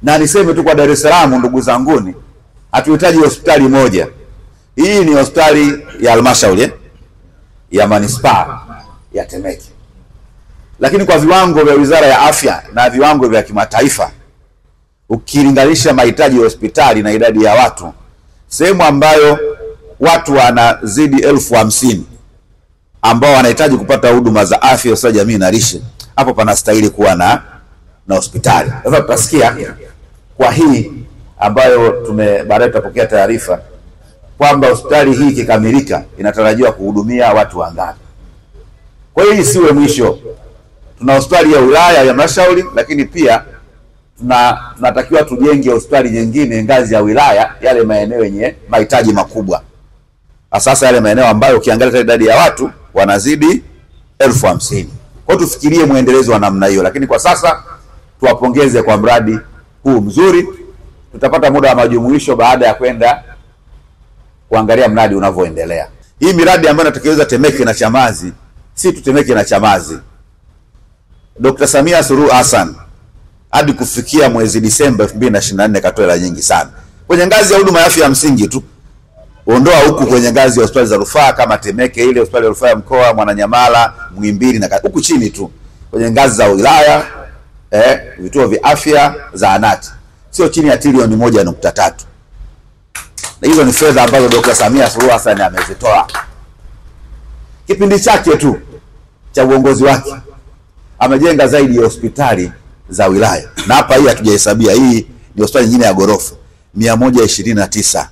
Na niseme tu kwa Dar es Salaam, ndugu zanguni, hatuhitaji hospitali moja. Hii ni hospitali ya halmashauri ya manispaa ya Temeke. Lakini kwa viwango vya Wizara ya Afya na viwango vya kimataifa, ukilinganisha mahitaji ya hospitali na idadi ya watu, sehemu ambayo watu wanazidi 50,000 ambao wanahitaji kupata huduma za afya, usawa, jamii na lishe, hapo panastahili kuwa na hospitali. Sasa tutasikia kwa hii ambayo baadaye tutapokea taarifa kwamba hospitali hii ikikamilika inatarajiwa kuhudumia watu wangapi. Kwa hiyo isiwe mwisho. Tuna hospitali ya wilaya ya halmashauri, lakini pia tunatakiwa tujenge hospitali nyingine ngazi ya wilaya, yale maeneo yenye mahitaji makubwa. Sasa yale maeneo ambayo ukiangalia idadi ya watu wanazidi 50,000. Kwa hiyo tufikirie muendelezo wa namna hiyo, lakini kwa sasa tuwapongeze kwa mradi huu mzuri. Tutapata muda wa majumuisho baada ya kwenda kuangalia mradi unavyoendelea. Hii miradi ambayo inatekelezwa Temeke na Chamazi, si tu Temeke na Chamazi. Dr. Samia Suluhu Hassan hadi kufikia mwezi Disemba 2024 katoa hela nyingi sana kwenye ngazi ya huduma ya afya ya msingi tu. Ondoa huku kwenye ngazi ya hospitali za rufaa kama Temeke, ile hospitali ya rufaa ya mkoa, Mwananyamala, Muhimbili na huku chini tu kwenye ngazi za wilaya, vituo vya afya, zahanati, sio chini ya trilioni 1.3. Na hizo ni fedha ambazo Dr. Samia Suluhu Hassan amezitoa kipindi chake tu cha uongozi wake. Amejenga zaidi ya hospitali za wilaya, na hapa hii hatujahesabia, hii ni hospitali nyingine ya ghorofa 129.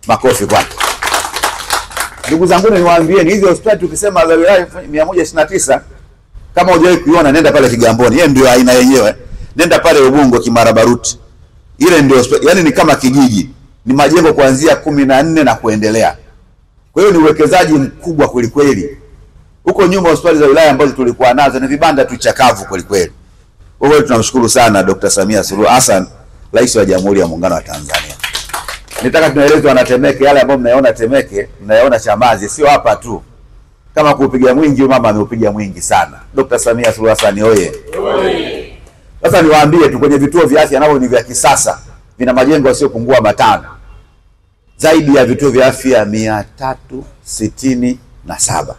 Makofi kwake. Ndugu zangu, niwaambieni hizi hospitali tukisema za wilaya 129, kama hujawahi kuiona nenda pale Kigamboni, yeye ndio aina yenyewe. Nenda pale Ubungo Kimarabaruti, ile ndio hospitali, yani ni kama kijiji, ni majengo kuanzia 14 na kuendelea. Kwa hiyo ni uwekezaji mkubwa kweli kweli. Huko nyuma hospitali za wilaya ambazo tulikuwa nazo ni vibanda tu chakavu kweli kweli. Kwa hiyo tunamshukuru sana Dr. Samia Suluhu Hassan, Rais wa Jamhuri ya Muungano wa Tanzania. Nitaka tunaelezwa na Temeke, yale ambayo mnayaona Temeke, mnayaona Chamazi, sio hapa tu. Kama kuupiga mwingi, mama ameupiga mwingi sana. Dr. Samia Suluhu Hassan oye. Sasa niwaambie tu, kwenye vituo vya afya navyo ni vya kisasa, vina majengo yasiyopungua 5. Zaidi ya vituo vya afya 367.